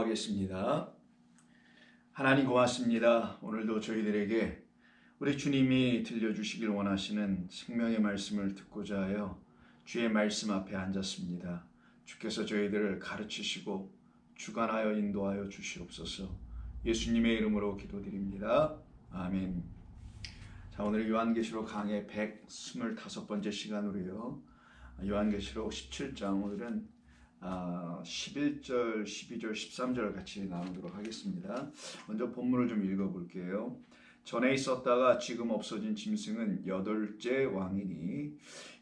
기도하겠습니다. 하나님 고맙습니다. 오늘도 저희들에게 우리 주님이 들려주시길 원하시는 생명의 말씀을 듣고자 하여 주의 말씀 앞에 앉았습니다. 주께서 저희들을 가르치시고 주관하여 인도하여 주시옵소서. 예수님의 이름으로 기도드립니다. 아멘. 자, 오늘 요한계시록 강의 125번째 시간으로요. 요한계시록 17장 오늘은 11절, 12절, 13절 같이 나누도록 하겠습니다. 먼저 본문을 좀 읽어볼게요. 전에 있었다가 지금 없어진 짐승은 8째 왕이니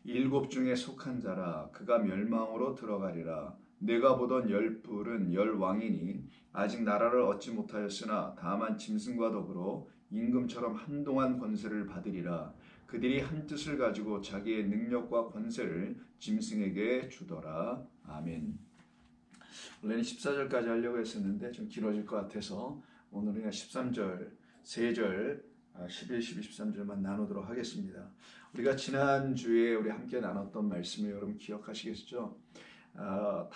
7 중에 속한 자라. 그가 멸망으로 들어가리라. 내가 보던 10뿔은 10왕이니 아직 나라를 얻지 못하였으나 다만 짐승과 더불어 임금처럼 한동안 권세를 받으리라. 그들이 한 뜻을 가지고 자기의 능력과 권세를 짐승에게 주더라. 아멘. 원래는 14절까지 하려고 했었는데 좀 길어질 것 같아서 오늘은 13절, 3절, 11, 12, 13절만 나누도록 하겠습니다. 우리가 지난주에 우리 함께 나눴던 말씀을 여러분 기억하시겠죠? 5,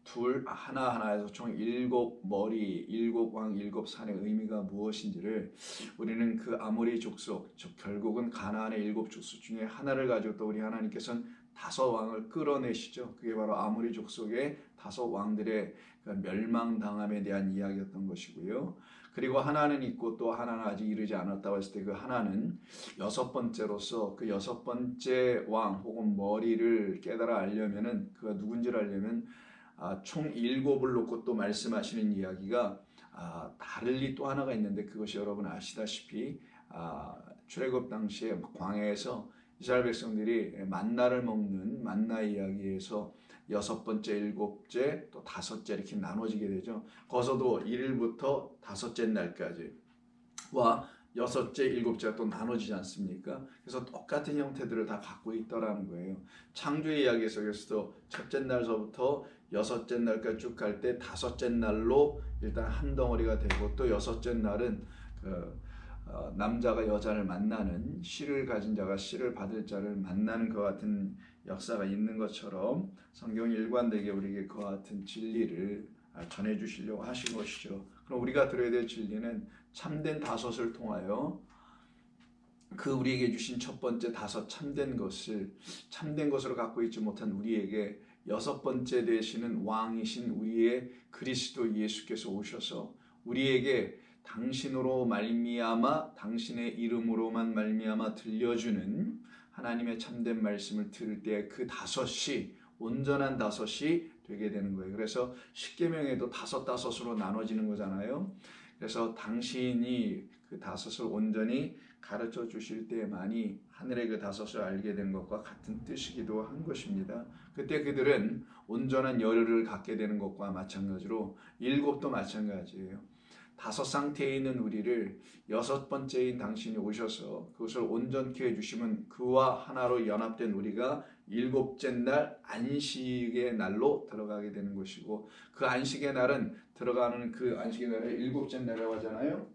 2, 하나에서 총 7머리, 7왕, 7산의 의미가 무엇인지를 우리는 그 아모리 족속, 즉 결국은 가나안의 7 족속 중에 하나를 가지고 또 우리 하나님께서는 5 왕을 끌어내시죠. 그게 바로 아모리 족속의 5 왕들의 멸망당함에 대한 이야기였던 것이고요. 그리고 하나는 있고 또 하나는 아직 이르지 않았다고 했을 때 그 하나는 6번째로서 그 6번째 왕 혹은 머리를 깨달아 알려면은 그가 누군지를 알려면 총 7을 놓고 또 말씀하시는 이야기가 다를리 또 하나가 있는데 그것이 여러분 아시다시피 출애굽 당시에 광야에서 이스라엘 백성들이 만나를 먹는 만나 이야기에서 6번째, 7째, 또 5째 이렇게 나눠지게 되죠. 거기서도 1일부터 5째 날까지 와 6째, 7째가 또 나눠지지 않습니까? 그래서 똑같은 형태들을 다 갖고 있더라는 거예요. 창조의 이야기 속에서도 첫째 날서부터 6째 날까지 쭉 갈 때 5째 날로 일단 한 덩어리가 되고 또 6째 날은 남자가 여자를 만나는 씨를 가진 자가 씨를 받을 자를 만나는 것 같은 역사가 있는 것처럼 성경이 일관되게 우리에게 그와 같은 진리를 전해주시려고 하신 것이죠. 그럼 우리가 들어야 될 진리는 참된 5을 통하여 그 우리에게 주신 첫 번째 5 참된 것으로 갖고 있지 못한 우리에게 6번째 되시는 왕이신 우리의 그리스도 예수께서 오셔서 우리에게 당신으로 말미암아 당신의 이름으로만 말미암아 들려주는 하나님의 참된 말씀을 들을 때 그 5이 온전한 5이 되게 되는 거예요. 그래서 십계명에도 5으로 나눠지는 거잖아요. 그래서 당신이 그 5을 온전히 가르쳐 주실 때만이 하늘의 그 5을 알게 된 것과 같은 뜻이기도 한 것입니다. 그때 그들은 온전한 열을 갖게 되는 것과 마찬가지로 7도 마찬가지예요. 5 상태에 있는 우리를 6번째인 당신이 오셔서 그것을 온전케 해주시면 그와 하나로 연합된 우리가 7째 날 안식의 날로 들어가게 되는 것이고 그 안식의 날은 들어가는 그 안식의 날을 7째 날이라고 하잖아요.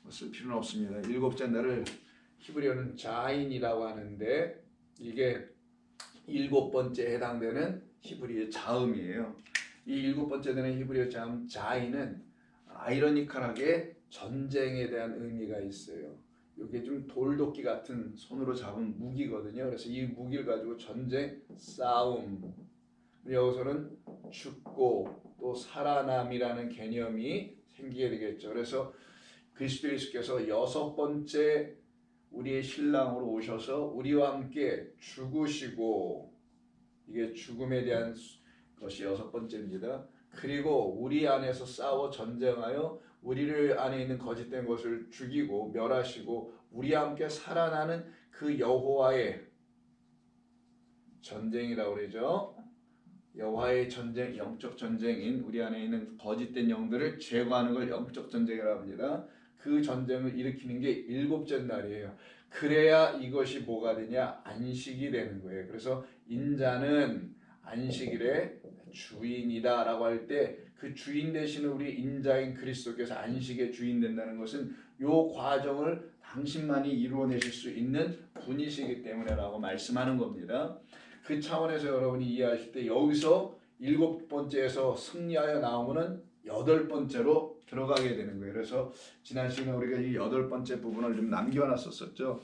쓸 필요는 없습니다. 7째 날을 히브리어는 자인이라고 하는데 이게 7번째에 해당되는 히브리어 자음이에요. 이 7번째 되는 히브리어 자음 자인은 아이러니컬하게 전쟁에 대한 의미가 있어요. 이게 좀 돌도끼 같은 손으로 잡은 무기거든요. 그래서 이 무기를 가지고 전쟁, 싸움, 여기서는 죽고 또 살아남이라는 개념이 생기게 되겠죠. 그래서 그리스도 예수께서 6번째 우리의 신랑으로 오셔서 우리와 함께 죽으시고 이게 죽음에 대한 것이 6번째입니다. 그리고 우리 안에서 싸워 전쟁하여 우리를 안에 있는 거짓된 것을 죽이고 멸하시고 우리와 함께 살아나는 그 여호와의 전쟁이라고 그러죠. 여호와의 전쟁, 영적 전쟁인 우리 안에 있는 거짓된 영들을 제거하는 걸 영적 전쟁이라고 합니다. 그 전쟁을 일으키는 게 7째 날이에요. 그래야 이것이 뭐가 되냐? 안식이 되는 거예요. 그래서 인자는 안식일의 주인이다 라고 할 때 그 주인 되시는 우리 인자인 그리스도께서 안식의 주인 된다는 것은 이 과정을 당신만이 이루어내실 수 있는 분이시기 때문에 라고 말씀하는 겁니다. 그 차원에서 여러분이 이해하실 때 여기서 7번째에서 승리하여 나오면은 여덟 번째로 들어가게 되는 거예요. 그래서 지난 시간에 우리가 이 여덟 번째 부분을 좀 남겨놨었죠.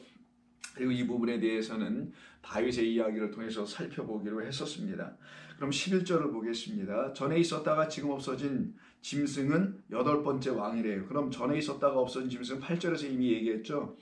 그리고 이 부분에 대해서는 다윗의 이야기를 통해서 살펴보기로 했었습니다. 그럼 11절을 보겠습니다. 전에 있었다가 지금 없어진 짐승은 여덟 번째 왕이래요. 그럼 전에 있었다가 없어진 짐승은 8절에서 이미 얘기했죠.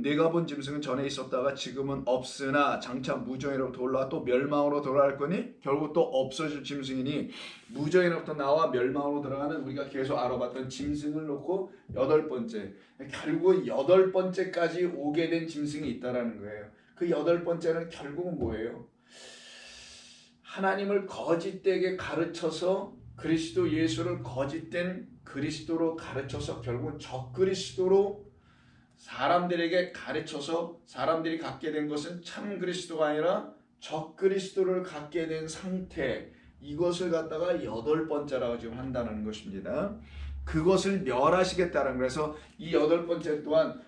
내가 본 짐승은 전에 있었다가 지금은 없으나 장차 무저에로부터 올라와 또 멸망으로 돌아갈 거니 결국 또 없어질 짐승이니 무저에로부터 나와 멸망으로 들어가는 우리가 계속 알아봤던 짐승을 놓고 여덟 번째, 결국 여덟 번째까지 오게 된 짐승이 있다라는 거예요. 그 여덟 번째는 결국은 뭐예요? 하나님을 거짓되게 가르쳐서 그리스도 예수를 거짓된 그리스도로 가르쳐서 결국은 적그리스도로 사람들에게 가르쳐서 사람들이 갖게 된 것은 참 그리스도가 아니라 적그리스도를 갖게 된 상태, 이것을 갖다가 여덟 번째라고 지금 한다는 것입니다. 그것을 멸하시겠다는, 그래서 이 여덟 번째 또한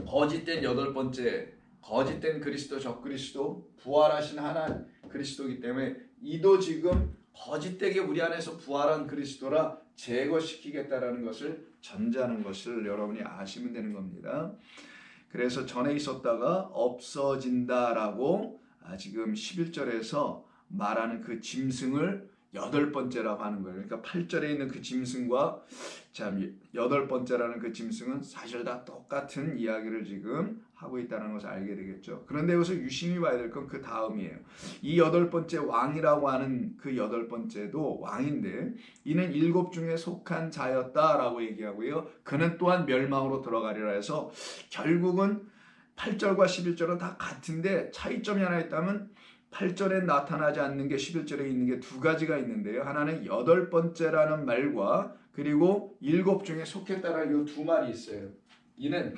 거짓된 여덟 번째, 거짓된 그리스도, 적그리스도, 부활하신 하나님 그리스도이기 때문에 이도 지금 거짓되게 우리 안에서 부활한 그리스도라 제거시키겠다라는 것을 전제하는 것을 여러분이 아시면 되는 겁니다. 그래서 전에 있었다가 없어진다라고 지금 11절에서 말하는 그 짐승을 여덟 번째라고 하는 거예요. 그러니까 8절에 있는 그 짐승과 여덟 번째라는 그 짐승은 사실 다 똑같은 이야기를 지금 하고 있다는 것을 알게 되겠죠. 그런데 여기서 유심히 봐야 될 건 그 다음이에요. 이 여덟 번째 왕이라고 하는 그 여덟 번째도 왕인데 이는 일곱 중에 속한 자였다라고 얘기하고요. 그는 또한 멸망으로 들어가리라 해서 결국은 8절과 11절은 다 같은데 차이점이 하나 있다면 8절에 나타나지 않는 게 11절에 있는 게 두 가지가 있는데요. 하나는 여덟 번째라는 말과 그리고 일곱 중에 속했다라는 이 두 말이 있어요. 이는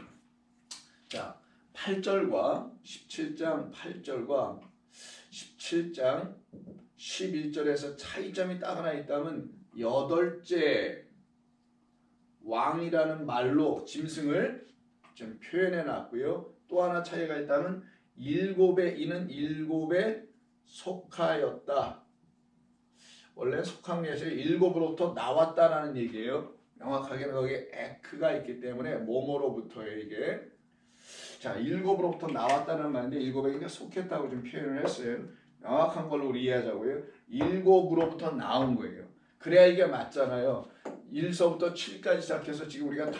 8절과 17장 8절과 17장 11절에서 차이점이 딱 하나 있다면 여덟째 왕이라는 말로 짐승을 좀 표현해 놨고요. 또 하나 차이가 있다면 이는 일곱에 속하였다. 원래 속한 것이 일곱으로부터 나왔다라는 얘기예요. 명확하게는 거기에 에크가 있기 때문에 뭐뭐로부터예요 이게. 일곱으로부터 나왔다는 말인데 일곱에 속했다고 좀 표현을 했어요. 명확한 걸로 우리 이해하자고요. 일곱으로부터 나온 거예요. 그래야 이게 맞잖아요. 1서부터 7까지 시작해서 지금 우리가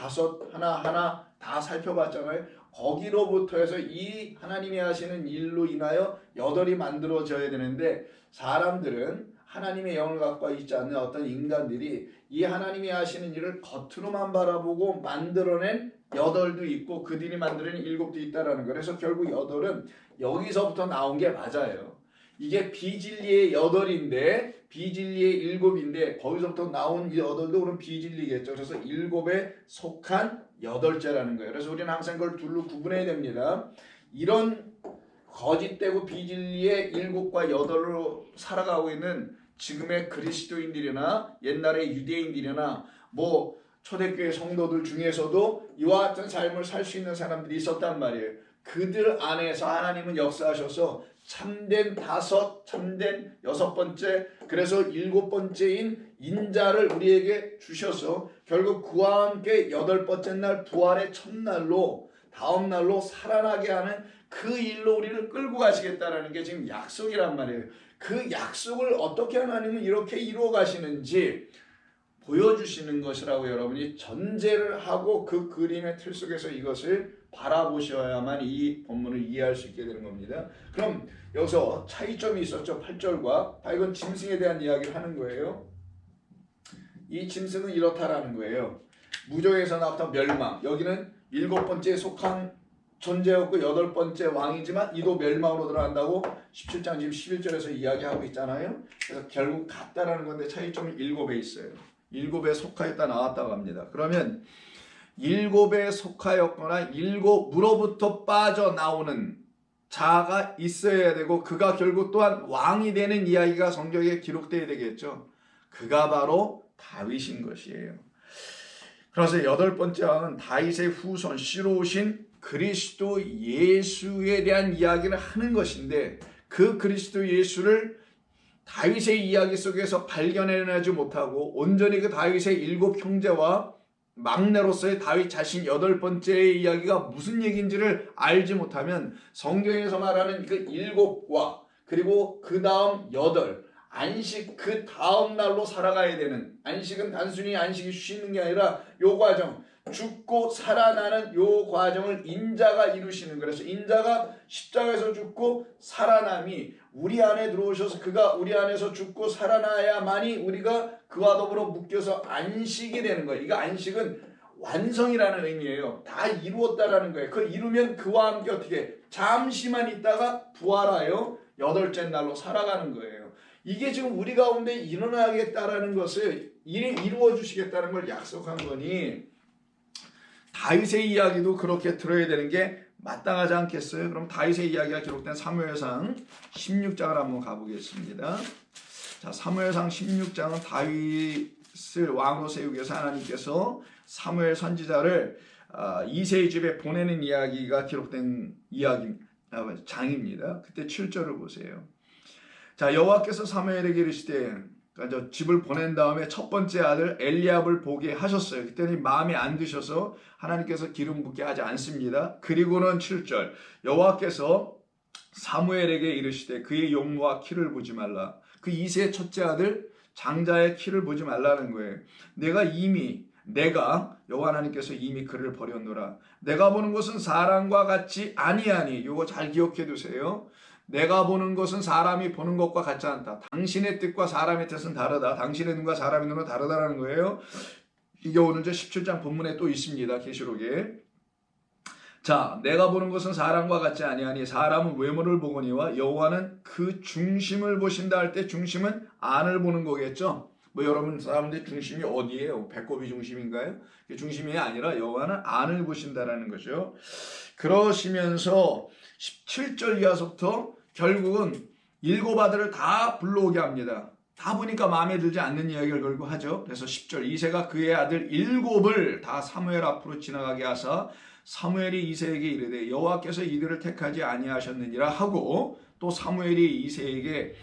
하나하나 다 살펴봤잖아요. 거기로부터 해서 이 하나님이 하시는 일로 인하여 여덟이 만들어져야 되는데 사람들은 하나님의 영을 갖고 있지 않는 어떤 인간들이 이 하나님이 하시는 일을 겉으로만 바라보고 만들어낸 여덟도 있고 그들이 만들어낸 일곱도 있다라는 거예요. 그래서 결국 여덟은 여기서부터 나온 게 맞아요. 이게 비진리의 여덟인데 비진리의 일곱인데 거기서부터 나온 여덟도 그럼 비진리겠죠. 그래서 일곱에 속한 여덟째라는 거예요. 그래서 우리는 항상 그걸 둘로 구분해야 됩니다. 이런 거짓되고 비진리의 일곱과 여덟로 살아가고 있는 지금의 그리스도인들이나 옛날의 유대인들이나 초대교회 성도들 중에서도 이와 같은 삶을 살 수 있는 사람들이 있었단 말이에요. 그들 안에서 하나님은 역사하셔서 참된 다섯, 참된 여섯 번째, 그래서 일곱 번째인 인자를 우리에게 주셔서 결국 그와 함께 여덟 번째 날 부활의 첫날로 다음 날로 살아나게 하는 그 일로 우리를 끌고 가시겠다라는 게 지금 약속이란 말이에요. 그 약속을 어떻게 하나님은 이렇게 이루어 가시는지 보여주시는 것이라고 여러분이 전제를 하고 그 그림의 틀 속에서 이것을 바라보셔야만 이 본문을 이해할 수 있게 되는 겁니다. 그럼 여기서 차이점이 있었죠. 8절과 이건 짐승에 대한 이야기를 하는 거예요. 이 짐승은 이렇다라는 거예요. 무저에서 나왔던 멸망, 여기는 일곱 번째에 속한 존재였고 여덟 번째 왕이지만 이도 멸망으로 들어간다고 17장 지금 11절에서 이야기하고 있잖아요. 그래서 결국 같다라는 건데 차이점이 일곱에 있어요. 일곱에 속하였다 나왔다고 합니다. 그러면 일곱에 속하였거나 일곱으로부터 빠져나오는 자가 있어야 되고 그가 결국 또한 왕이 되는 이야기가 성경에 기록되어야 되겠죠. 그가 바로 다윗인 것이에요. 그래서 여덟 번째 왕은 다윗의 후손 씨로 오신 그리스도 예수에 대한 이야기를 하는 것인데 그 그리스도 예수를 다윗의 이야기 속에서 발견해내지 못하고 온전히 그 다윗의 7 형제와 막내로서의 다윗 자신 8번째의 이야기가 무슨 얘기인지를 알지 못하면 성경에서 말하는 그 7과 그리고 그 다음 8 안식 그 다음 날로 살아가야 되는, 안식은 단순히 안식이 쉬는 게 아니라 요 과정, 죽고 살아나는 요 과정을 인자가 이루시는, 그래서 인자가 십자가에서 죽고 살아남이 우리 안에 들어오셔서 그가 우리 안에서 죽고 살아나야만이 우리가 그와 더불어 묶여서 안식이 되는 거예요. 이거 안식은 완성이라는 의미예요. 다 이루었다라는 거예요. 그 이루면 그와 함께 어떻게 잠시만 있다가 부활하여 8째 날로 살아가는 거예요. 이게 지금 우리 가운데 일어나겠다라는 것을 이루어 주시겠다는 걸 약속한 거니 다윗의 이야기도 그렇게 들어야 되는 게 마땅하지 않겠어요? 그럼 다윗의 이야기가 기록된 사무엘상 16장을 한번 가보겠습니다. 자, 사무엘상 16장은 다윗을 왕으로 세우기 위해서 하나님께서 사무엘 선지자를 이새의 집에 보내는 이야기가 기록된 장입니다. 그때 7절을 보세요. 자, 여호와께서 사무엘에게 이르시되, 그러니까 집을 보낸 다음에 첫 번째 아들 엘리압을 보게 하셨어요. 그때는 마음에 안 드셔서 하나님께서 기름 붓게 하지 않습니다. 그리고는 7절 여호와께서 사무엘에게 이르시되 그의 용모와 키를 보지 말라. 그 이새의 첫째 아들 장자의 키를 보지 말라는 거예요. 내가 여호와 하나님께서 이미 그를 버렸노라. 내가 보는 것은 사람과 같지 아니하니, 이거 잘 기억해 두세요. 내가 보는 것은 사람이 보는 것과 같지 않다. 당신의 뜻과 사람의 뜻은 다르다. 당신의 눈과 사람의 눈은 다르다라는 거예요. 이게 오늘 17장 본문에 또 있습니다. 계시록에. 자, 내가 보는 것은 사람과 같지 아니하니 사람은 외모를 보거니와 여호와는 그 중심을 보신다 할 때 중심은 안을 보는 거겠죠. 뭐 여러분 사람들의 중심이 어디예요? 배꼽이 중심인가요? 중심이 아니라 여호와는 안을 보신다라는 거죠. 그러시면서 17절 이하서부터 결국은 7 아들을 다 불러오게 합니다. 다 보니까 마음에 들지 않는 이야기를 걸고 하죠. 그래서 10절 이새가 그의 아들 7을 다 사무엘 앞으로 지나가게 하사 사무엘이 이새에게 이르되 여호와께서 이들을 택하지 아니하셨느니라 하고, 또 사무엘이 이새에게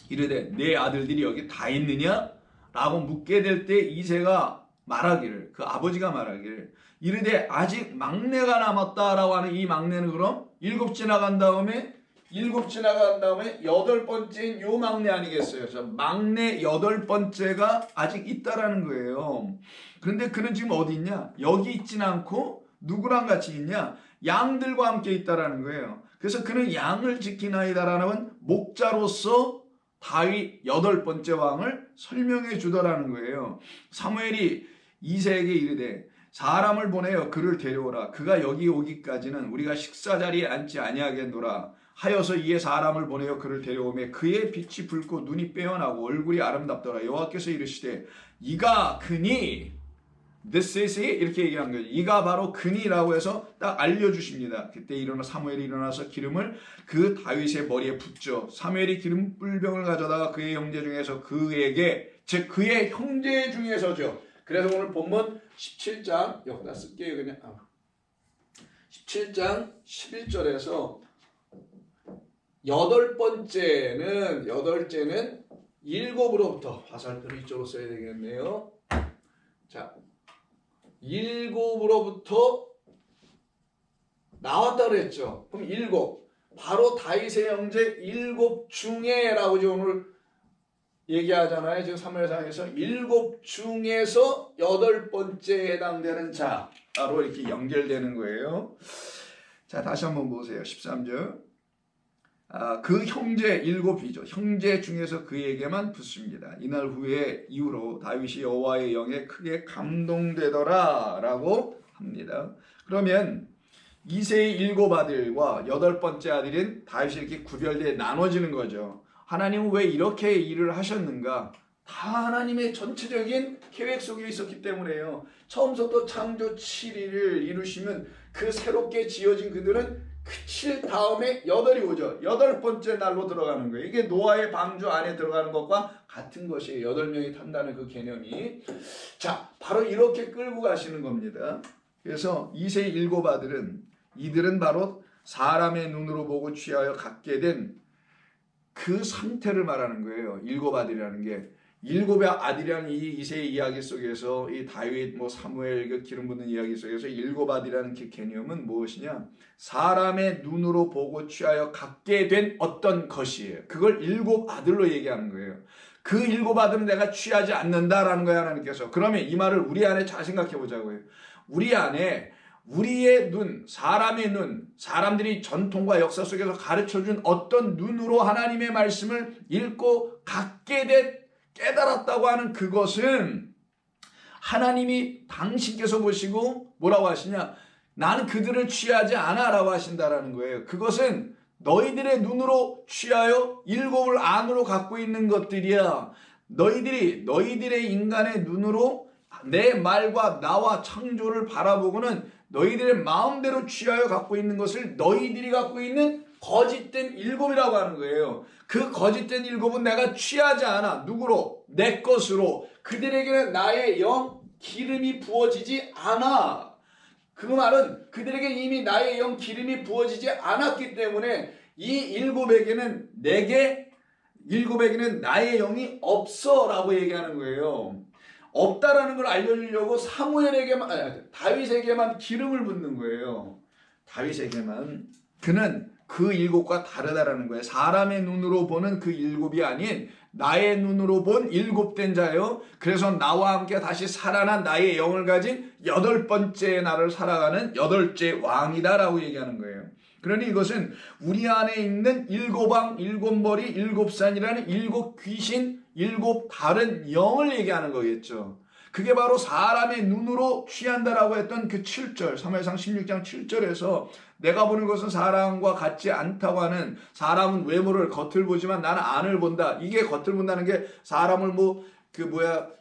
이르되 내 아들들이 여기 다 있느냐? 라고 묻게 될 때 이새가 말하기를, 그 아버지가 말하기를 이르되 아직 막내가 남았다라고 하는, 이 막내는 그럼 7 지나간 다음에 8번째인 요 막내 아니겠어요? 그래서 막내 8번째가 아직 있다라는 거예요. 그런데 그는 지금 어디 있냐? 여기 있지는 않고 누구랑 같이 있냐? 양들과 함께 있다라는 거예요. 그래서 그는 양을 지키나이다라는 목자로서 다윗 8번째 왕을 설명해 주더라는 거예요. 사무엘이 이새에게 이르되 사람을 보내어 그를 데려오라. 그가 여기 오기까지는 우리가 식사 자리에 앉지 아니하겠노라 하여서 이에 사람을 보내어 그를 데려오매 그의 빛이 붉고 눈이 빼어나고 얼굴이 아름답더라. 여호와께서 이르시되 이가 그니, this is he, 이렇게 얘기한 거죠. 이가 바로 그니라고 해서 딱 알려주십니다. 그때 사무엘이 일어나서 기름을 그 다윗의 머리에 붓죠. 사무엘이 기름 뿔병을 가져다가 그의 형제 중에서 그에게, 즉 그의 형제 중에서죠. 그래서 오늘 본문 17장 여기다 쓸게요. 그냥 17장 11절에서 8번째는 7으로부터, 화살표를 이쪽으로 써야 되겠네요. 자, 7으로부터 나왔다 그랬죠. 그럼 7, 바로 다윗의 형제 7 중에라고 오늘 얘기하잖아요. 지금 사무엘상에서 7 중에서 8번째에 해당되는 자로 이렇게 연결되는 거예요. 자, 다시 한번 보세요. 13절. 그 형제 7이죠. 형제 중에서 그에게만 붙습니다. 이날 후에 이후로 다윗이 여호와의 영에 크게 감동되더라 라고 합니다. 그러면 이새의 7 아들과 8번째 아들인 다윗이 이렇게 구별되어 나눠지는 거죠. 하나님은 왜 이렇게 일을 하셨는가? 다 하나님의 전체적인 계획 속에 있었기 때문에요. 처음부터 창조 7일을 이루시면 그 새롭게 지어진 그들은 그 7 다음에 8이 오죠. 8번째 날로 들어가는 거예요. 이게 노아의 방주 안에 들어가는 것과 같은 것이에요. 8명이 탄다는 그 개념이. 자, 바로 이렇게 끌고 가시는 겁니다. 그래서 이새의 7 아들은, 이들은 바로 사람의 눈으로 보고 취하여 갖게 된 그 상태를 말하는 거예요. 일곱 아들이라는 게. 일곱의 아들이라는 이 이세의 이야기 속에서 이 다윗, 사무엘 그 기름 붓는 이야기 속에서 일곱 아들이라는 그 개념은 무엇이냐? 사람의 눈으로 보고 취하여 갖게 된 어떤 것이에요. 그걸 일곱 아들로 얘기하는 거예요. 그 일곱 아들은 내가 취하지 않는다라는 거예요, 하나님께서. 그러면 이 말을 우리 안에 잘 생각해 보자고요. 우리 안에 우리의 눈, 사람의 눈, 사람들이 전통과 역사 속에서 가르쳐준 어떤 눈으로 하나님의 말씀을 읽고 갖게 된 깨달았다고 하는 그것은 하나님이 당신께서 보시고 뭐라고 하시냐? 나는 그들을 취하지 않아 라고 하신다라는 거예요. 그것은 너희들의 눈으로 취하여 일곱을 안으로 갖고 있는 것들이야. 너희들의 인간의 눈으로 내 말과 나와 창조를 바라보고는 너희들의 마음대로 취하여 갖고 있는 것을 너희들이 갖고 있는 거짓된 일곱이라고 하는 거예요. 그 거짓된 일곱은 내가 취하지 않아. 누구로? 내 것으로. 그들에게는 나의 영 기름이 부어지지 않아. 그 말은 그들에게 이미 나의 영 기름이 부어지지 않았기 때문에 이 일곱에게는 일곱에게는 나의 영이 없어 라고 얘기하는 거예요. 없다라는 걸 알려주려고 다윗에게만 기름을 붓는 거예요. 다윗에게만. 그는 그 일곱과 다르다라는 거예요. 사람의 눈으로 보는 그 일곱이 아닌 나의 눈으로 본 일곱된 자요. 그래서 나와 함께 다시 살아난 나의 영을 가진 여덟 번째 날을 살아가는 여덟째 왕이다라고 얘기하는 거예요. 그러니 이것은 우리 안에 있는 일곱 왕, 일곱 머리, 일곱 산이라는 일곱 귀신, 일곱 다른 영을 얘기하는 거겠죠. 그게 바로 사람의 눈으로 취한다라고 했던 그 7절, 사무엘상 16장 7절에서 내가 보는 것은 사람과 같지 않다고 하는, 사람은 외모를 겉을 보지만 나는 안을 본다. 이게 겉을 본다는 게 사람을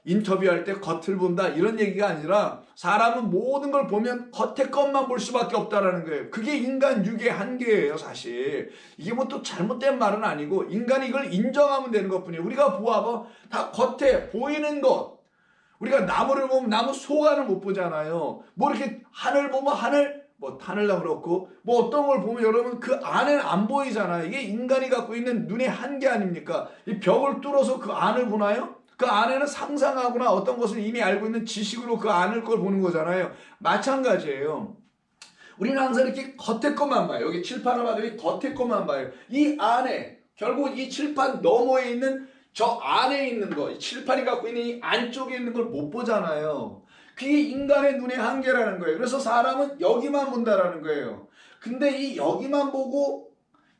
인터뷰할 때 겉을 본다 이런 얘기가 아니라 사람은 모든 걸 보면 겉의 것만 볼 수밖에 없다라는 거예요. 그게 인간 육의 한계예요, 사실. 이게 또 잘못된 말은 아니고 인간이 이걸 인정하면 되는 것뿐이에요. 우리가 보아봐 다 겉에 보이는 것. 우리가 나무를 보면 나무 속안을 못 보잖아요. 이렇게 하늘 보면 하늘, 하늘도 그렇고, 어떤 걸 보면 여러분 그 안에는 안 보이잖아요. 이게 인간이 갖고 있는 눈의 한계 아닙니까? 이 벽을 뚫어서 그 안을 보나요? 그 안에는 상상하거나 어떤 것을 이미 알고 있는 지식으로 그 안을 걸 보는 거잖아요. 마찬가지예요. 우리는 항상 이렇게 겉의 것만 봐요. 여기 칠판을 봐도 겉의 것만 봐요. 이 안에, 결국 이 칠판 너머에 있는 저 안에 있는 거, 칠판이 갖고 있는 이 안쪽에 있는 걸 못 보잖아요. 그게 인간의 눈의 한계라는 거예요. 그래서 사람은 여기만 본다라는 거예요. 근데 이 여기만 보고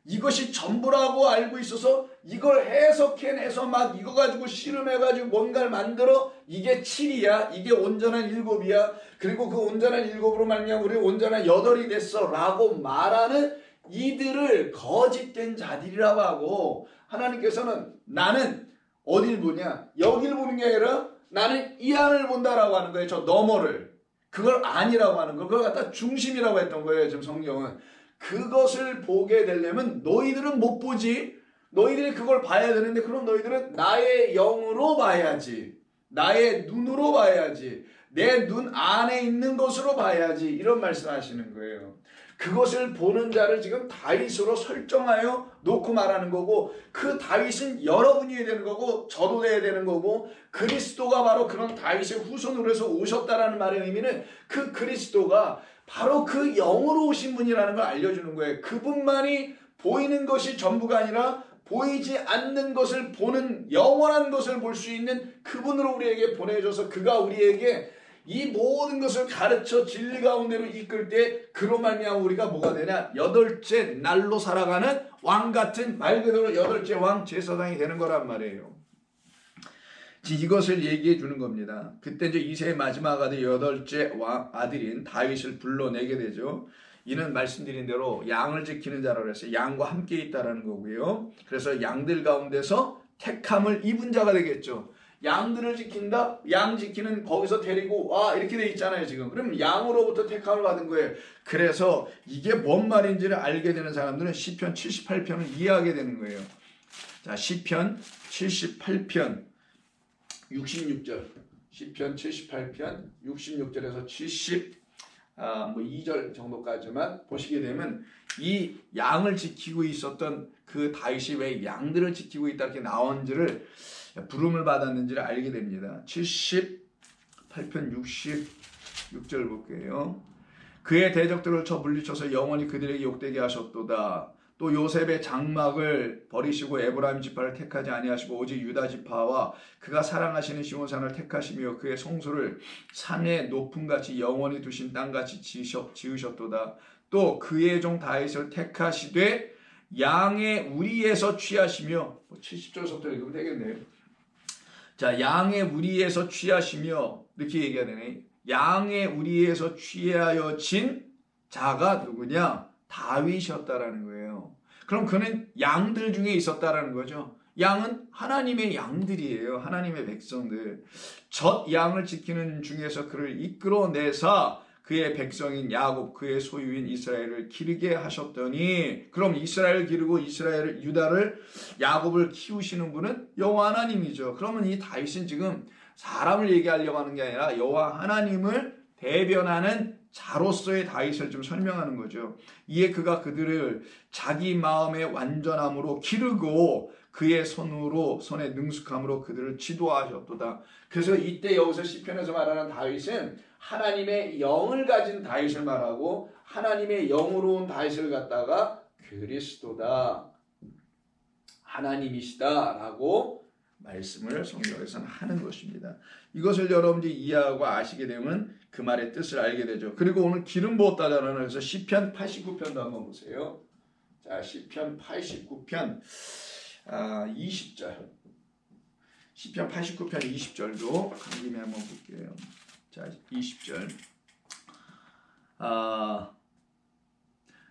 이것이 전부라고 알고 있어서 이걸 해석해내서 막 이거 가지고 씨름해가지고 뭔가를 만들어 이게 7이야, 이게 온전한 7이야, 그리고 그 온전한 7으로 말미암아 우리 온전한 8이 됐어 라고 말하는 이들을 거짓된 자들이라고 하고, 하나님께서는 나는 어딜 보냐? 여길 보는 게 아니라 나는 이 안을 본다라고 하는 거예요. 저 너머를. 그걸 아니라고 하는 거. 그걸 갖다 중심이라고 했던 거예요. 지금 성경은. 그것을 보게 되려면 너희들은 못 보지. 너희들이 그걸 봐야 되는데 그럼 너희들은 나의 영으로 봐야지. 나의 눈으로 봐야지. 내 눈 안에 있는 것으로 봐야지. 이런 말씀하시는 거예요. 그것을 보는 자를 지금 다윗으로 설정하여 놓고 말하는 거고, 그 다윗은 여러분이 되는 거고 저도 돼야 되는 거고, 그리스도가 바로 그런 다윗의 후손으로 해서 오셨다라는 말의 의미는 그 그리스도가 바로 그 영으로 오신 분이라는 걸 알려주는 거예요. 그분만이 보이는 것이 전부가 아니라 보이지 않는 것을 보는, 영원한 것을 볼 수 있는 그분으로 우리에게 보내줘서 그가 우리에게 이 모든 것을 가르쳐 진리 가운데로 이끌 때 그로 말미암아 우리가 뭐가 되냐? 여덟째 날로 살아가는 왕 같은, 말 그대로 여덟째 왕 제사장이 되는 거란 말이에요. 이것을 얘기해 주는 겁니다. 그때 이제 이세의 마지막 아들 여덟째 아들인 다윗을 불러내게 되죠. 이는 말씀드린 대로 양을 지키는 자라고 했어요. 양과 함께 있다라는 거고요. 그래서 양들 가운데서 택함을 입은 자가 되겠죠. 양들을 지킨다? 양 지키는 거기서 데리고 와 이렇게 돼 있잖아요 지금. 그럼 양으로부터 택함을 받은 거예요. 그래서 이게 뭔 말인지를 알게 되는 사람들은 시편 78편을 이해하게 되는 거예요. 자, 시편 78편 66절, 시편 78편 66절에서 뭐 2절 정도까지만 보시게 되면 이 양을 지키고 있었던 그 다윗이 왜 양들을 지키고 있다 이렇게 나온지를 부름을 받았는지를 알게 됩니다. 78편 66절 볼게요. 그의 대적들을 쳐 물리쳐서 영원히 그들에게 욕되게 하셨도다. 또 요셉의 장막을 버리시고 에브라임 지파를 택하지 아니하시고 오직 유다 지파와 그가 사랑하시는 시온산을 택하시며 그의 성소를 산의 높음같이 영원히 두신 땅같이 지으셨도다. 또 그의 종 다윗을 택하시되 양의 우리에서 취하시며 70절부터 읽으면 되겠네요. 자, 양의 우리에서 취하시며 이렇게 얘기해야 되네. 양의 우리에서 취하여진 자가 누구냐? 다윗이었다라는 거예요. 그럼 그는 양들 중에 있었다라는 거죠. 양은 하나님의 양들이에요. 하나님의 백성들. 젖 양을 지키는 중에서 그를 이끌어내사 그의 백성인 야곱, 그의 소유인 이스라엘을 기르게 하셨더니, 그럼 이스라엘을 기르고 이스라엘 유다를 야곱을 키우시는 분은 여호와 하나님이죠. 그러면 이 다윗은 지금 사람을 얘기하려고 하는 게 아니라 여호와 하나님을 대변하는 자로서의 다윗을 좀 설명하는 거죠. 이에 그가 그들을 자기 마음의 완전함으로 기르고 그의 손에 능숙함으로 그들을 지도하셨도다. 그래서 이때 여기서 시편에서 말하는 다윗은 하나님의 영을 가진 다윗을 말하고 하나님의 영으로 온 다윗을 갖다가 그리스도다, 하나님이시다라고 말씀을 성경에서는 하는 것입니다. 이것을 여러분들이 이해하고 아시게 되면 그 말의 뜻을 알게 되죠. 그리고 오늘 기름 부었다라는 그래서 시편 89편도 한번 보세요. 자, 시편 89편 20절. 시편 89편 20절도 한 김에 한번 볼게요. 자, 20절.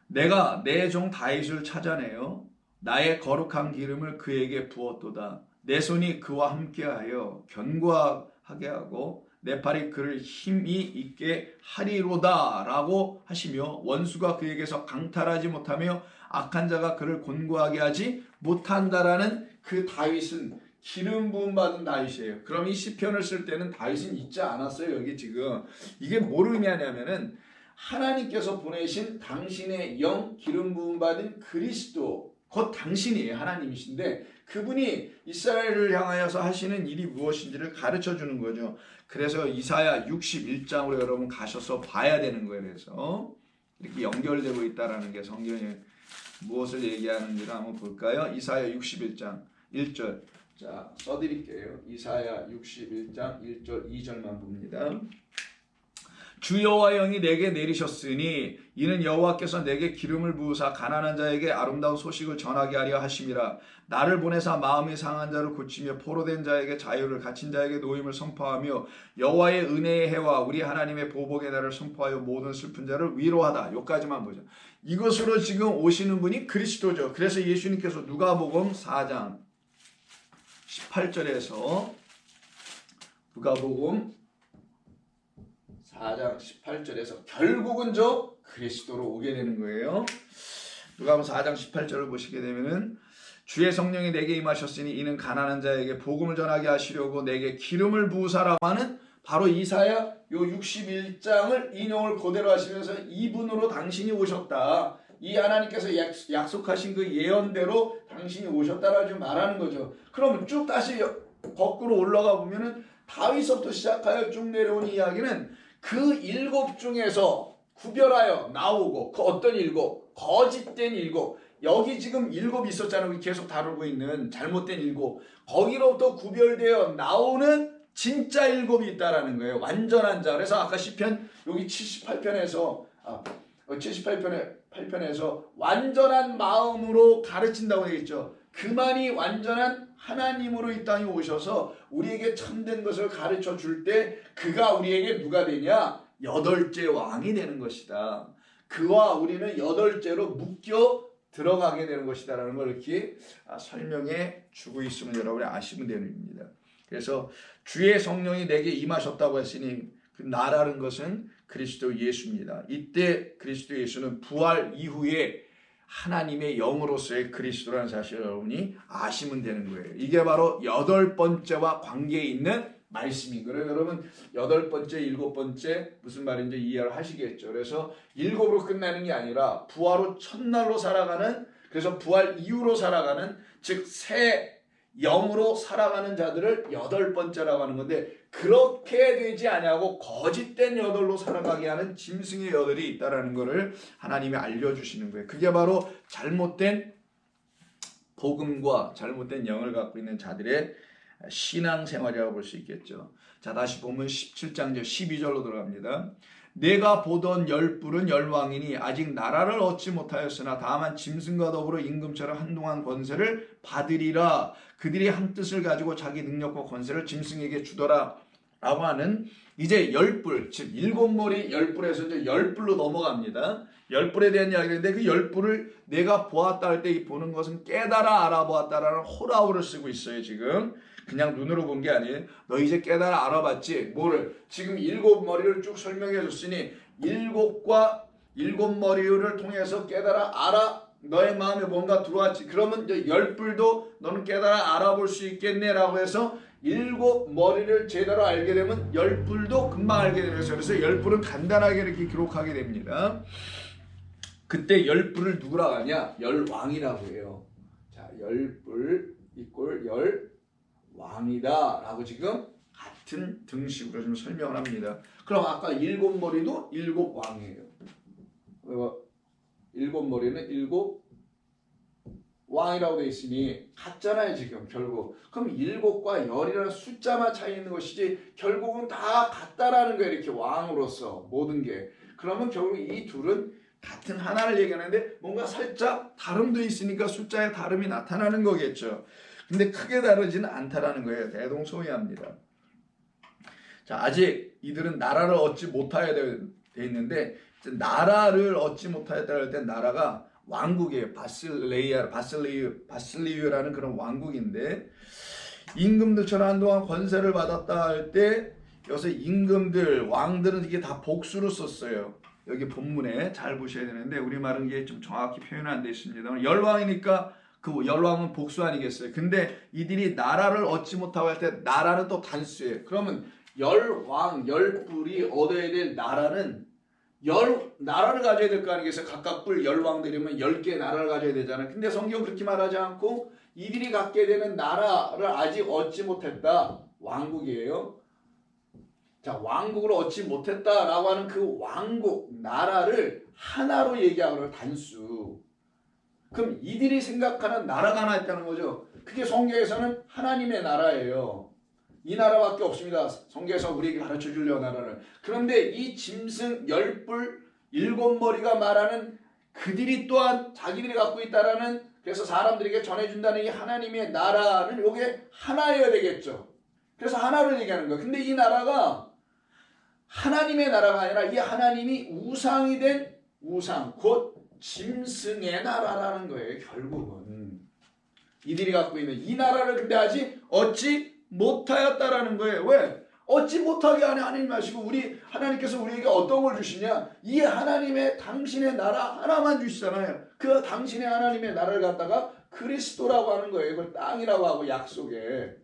내가 내 종 다윗을 찾아내어 나의 거룩한 기름을 그에게 부었도다. 내 손이 그와 함께하여 견고하게 하고 내 팔이 그를 힘이 있게 하리로다 라고 하시며 원수가 그에게서 강탈하지 못하며 악한 자가 그를 곤고하게 하지 못한다라는 그 다윗은 기름 부음 받은 다윗이에요. 그럼 이 시편을 쓸 때는 다윗은 있지 않았어요. 여기 지금 이게 뭘 의미하냐면은 하나님께서 보내신 당신의 영 기름 부음 받은 그리스도, 곧 당신이에요. 하나님이신데 그분이 이스라엘을 향하여서 하시는 일이 무엇인지를 가르쳐 주는 거죠. 그래서 이사야 61장으로 여러분 가셔서 봐야 되는 거예요. 그래서 이렇게 연결되고 있다라는 게 성경에 무엇을 얘기하는지를 한번 볼까요? 이사야 61장 1절. 자, 써드릴게요. 이사야 61장 1절 2절만 봅니다. 주 여호와 영이 내게 내리셨으니 이는 여호와께서 내게 기름을 부으사 가난한 자에게 아름다운 소식을 전하게 하려 하심이라. 나를 보내사 마음이 상한 자를 고치며 포로된 자에게 자유를, 갇힌 자에게 노임을 선포하며 여호와의 은혜의 해와 우리 하나님의 보복의 날을 선포하여 모든 슬픈 자를 위로하다. 여기까지만 보죠. 이것으로 지금 오시는 분이 그리스도죠. 그래서 예수님께서 누가복음 4장 18절에서 누가복음 4장 18절에서 결국은 저 그리스도로 오게 되는 거예요. 누가복음 4장 18절을 보시게 되면은 주의 성령이 내게 임하셨으니 이는 가난한 자에게 복음을 전하게 하시려고 내게 기름을 부으사라고 하는 바로 이사야 요 61장을 인용을 그대로 하시면서 이분으로 당신이 오셨다. 이 하나님께서 약속하신 그 예언대로 당신이 오셨다라고 말하는 거죠. 그럼 쭉 다시 거꾸로 올라가 보면은 다윗서부터 시작하여 쭉 내려온 이야기는 그 일곱 중에서 구별하여 나오고 그 어떤 일곱? 거짓된 일곱. 여기 지금 일곱 있었잖아요. 계속 다루고 있는 잘못된 일곱. 거기로부터 구별되어 나오는 진짜 일곱이 있다라는 거예요. 완전한 자. 그래서 아까 시편 여기 78편에서 완전한 마음으로 가르친다고 되겠죠. 그만이 완전한 하나님으로 이 땅에 오셔서 우리에게 참된 것을 가르쳐 줄 때 그가 우리에게 누가 되냐? 여덟째 왕이 되는 것이다. 그와 우리는 여덟째로 묶여 들어가게 되는 것이다라는 걸 이렇게 설명해 주고 있으면 여러분이 아시면 되는 일입니다. 그래서 주의 성령이 내게 임하셨다고 했으니 그 나라는 것은 그리스도 예수입니다. 이때 그리스도 예수는 부활 이후에 하나님의 영으로서의 그리스도라는 사실을 여러분이 아시면 되는 거예요. 이게 바로 여덟 번째와 관계에 있는 말씀인 거예요. 여러분 8번째, 7번째 무슨 말인지 이해를 하시겠죠. 그래서 7으로 끝나는 게 아니라 부활 후 첫날로 살아가는, 그래서 부활 이후로 살아가는, 즉 새 영으로 살아가는 자들을 8번째라고 하는 건데, 그렇게 되지 아니하고 거짓된 8로 살아가게 하는 짐승의 8이 있다라는 것을 하나님이 알려주시는 거예요. 그게 바로 잘못된 복음과 잘못된 영을 갖고 있는 자들의 신앙생활이라고 볼 수 있겠죠. 자, 다시 보면 17장 12절로 들어갑니다. 내가 보던 10뿔은 10왕이니 아직 나라를 얻지 못하였으나 다만 짐승과 더불어 임금처럼 한동안 권세를 받으리라. 그들이 한 뜻을 가지고 자기 능력과 권세를 짐승에게 주더라 라고 하는, 이제 10뿔, 즉 7머리 10뿔에서 이제 10뿔로 넘어갑니다. 10뿔에 대한 이야기인데, 그 10뿔을 내가 보았다 할 때 이 보는 것은 깨달아 알아보았다라는 호라우를 쓰고 있어요. 지금 그냥 눈으로 본 게 아니에요. 너 이제 깨달아 알아봤지? 뭐를? 지금 7머리를 쭉 설명해 줬으니 7머리를 통해서 깨달아 알아. 너의 마음에 뭔가 들어왔지. 그러면 이제 10뿔도 너는 깨달아 알아볼 수 있겠네 라고 해서 7머리를 제대로 알게 되면 10뿔도 금방 알게 되면서, 그래서 10뿔은 간단하게 이렇게 기록하게 됩니다. 그때 10뿔을 누구라고 하냐? 10왕이라고 해요. 자, 10뿔 이꼴 10왕이다 라고 지금 같은 등식으로 좀 설명을 합니다. 그럼 아까 7머리도 7왕이에요. 7머리는 7왕이라고 되어 있으니 같잖아요 지금 결국. 그럼 7과 10이라는 숫자만 차이 있는 것이지 결국은 다 같다라는 거예요. 이렇게 왕으로서 모든 게. 그러면 결국 이 둘은 같은 하나를 얘기하는데 뭔가 살짝 다름도 있으니까 숫자의 다름이 나타나는 거겠죠. 근데 크게 다르지는 않다라는 거예요. 대동소이합니다. 자, 아직 이들은 나라를 얻지 못하여 돼 있는데, 나라를 얻지 못하였다 할 때 나라가 왕국이에요. 바실리유라는 그런 왕국인데, 임금들처럼 한동안 권세를 받았다 할 때 여기서 임금들, 왕들은 이게 다 복수로 썼어요. 여기 본문에 잘 보셔야 되는데 우리말은 이게 좀 정확히 표현 안 되어 있습니다. 열왕이니까 그 열왕은 복수 아니겠어요. 근데 이들이 나라를 얻지 못하고 할 때 나라는 또 단수예요. 그러면 열왕, 10뿔이 얻어야 될 나라는 나라를 가져야 될 거 아니겠어요. 각각 뿔 10왕들이면 10개 나라를 가져야 되잖아요. 근데 성경 그렇게 말하지 않고 이들이 갖게 되는 나라를 아직 얻지 못했다. 왕국이에요. 자, 왕국을 얻지 못했다라고 하는 그 왕국, 나라를 하나로 얘기하고 단수. 그럼 이들이 생각하는 나라가 하나 있다는 거죠. 그게 성경에서는 하나님의 나라예요. 이 나라밖에 없습니다. 성경에서 우리에게 가르쳐 주려고 나라를. 그런데 이 짐승 10뿔 7머리가 말하는 그들이 또한 자기들이 갖고 있다라는, 그래서 사람들에게 전해준다는 이 하나님의 나라는 이게 하나여야 되겠죠. 그래서 하나로 얘기하는 거예요. 근데 이 나라가 하나님의 나라가 아니라 이 하나님이 우상이 된 우상, 곧 짐승의 나라라는 거예요. 결국은 이들이 갖고 있는 이 나라를 근데 아직 얻지 못하였다라는 거예요. 왜? 얻지 못하게 하나님 하시고 우리 하나님께서 우리에게 어떤 걸 주시냐? 이 하나님의 당신의 나라 하나만 주시잖아요. 그 당신의 하나님의 나라를 갖다가 그리스도라고 하는 거예요. 이걸 땅이라고 하고 약속에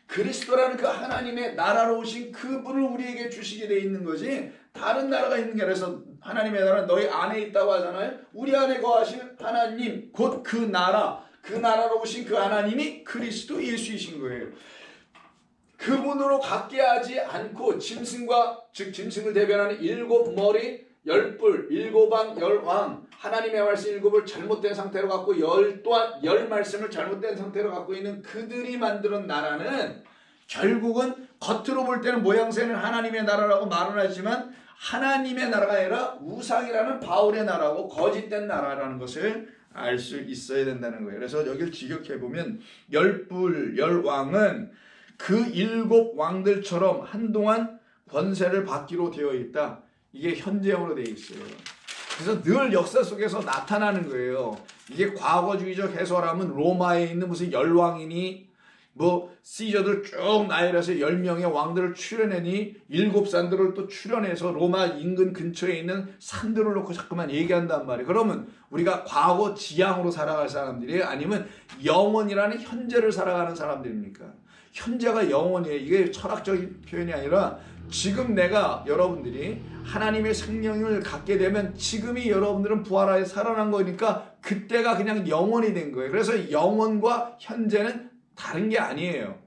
그리스도라는 그 하나님의 나라로 오신 그분을 우리에게 주시게 돼 있는 거지 다른 나라가 있는 게 아니라, 하나님의 나라는 너희 안에 있다고 하잖아요. 우리 안에 거하시는 하나님 곧 그 나라, 그 나라로 오신 그 하나님이 그리스도 예수이신 거예요. 그분으로 갖게 하지 않고 짐승과, 즉 짐승을 대변하는 7머리 10뿔 7왕 10왕 하나님의 말씀 7을 잘못된 상태로 갖고 또한 10말씀을 잘못된 상태로 갖고 있는 그들이 만드는 나라는 결국은 겉으로 볼 때는 모양새는 하나님의 나라라고 말은 하지만 하나님의 나라가 아니라 우상이라는 바울의 나라고 거짓된 나라라는 것을 알 수 있어야 된다는 거예요. 그래서 여기를 직역해보면 10뿔 10왕은 그 7왕들처럼 한동안 권세를 받기로 되어 있다. 이게 현재형으로 되어 있어요. 그래서 늘 역사 속에서 나타나는 거예요. 이게 과거주의적 해설하면 로마에 있는 무슨 열왕이니 뭐 시저들 쭉 나열해서 10명의 왕들을 출연하니 7산들을 또 출연해서 로마 인근 근처에 있는 산들을 놓고 자꾸만 얘기한단 말이에요. 그러면 우리가 과거 지향으로 살아갈 사람들이에요? 아니면 영원이라는 현재를 살아가는 사람들입니까? 현재가 영원이에요. 이게 철학적인 표현이 아니라 지금 내가 여러분들이 하나님의 생명을 갖게 되면 지금이 여러분들은 부활하여 살아난 거니까 그때가 그냥 영원이 된 거예요. 그래서 영원과 현재는 다른 게 아니에요.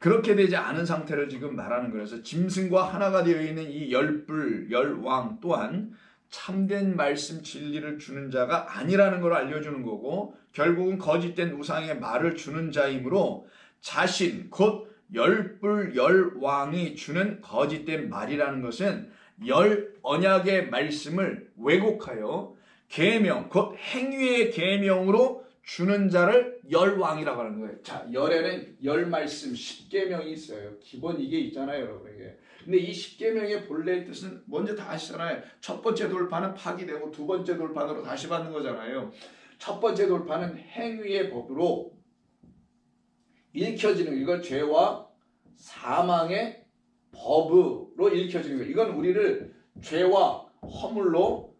그렇게 되지 않은 상태를 지금 말하는 거예요. 그래서 짐승과 하나가 되어 있는 이 열불, 열왕 또한 참된 말씀 진리를 주는 자가 아니라는 걸 알려주는 거고 결국은 거짓된 우상의 말을 주는 자이므로 자신 곧 열불 열왕이 주는 거짓된 말이라는 것은 열 언약의 말씀을 왜곡하여 계명 곧 행위의 계명으로 주는 자를 열왕이라고 하는 거예요. 자, 열에는 열 말씀 10계명이 있어요. 기본 이게 있잖아요, 여러분에게. 근데 이 10계명의 본래의 뜻은 먼저 다 아시잖아요. 첫 번째 돌파는 파기되고 두 번째 돌파로 다시 받는 거잖아요. 첫 번째 돌파는 행위의 법으로 읽혀지는 거예요. 이건 죄와 사망의 법으로 읽혀지는 거예요. 이건 우리를 죄와 허물로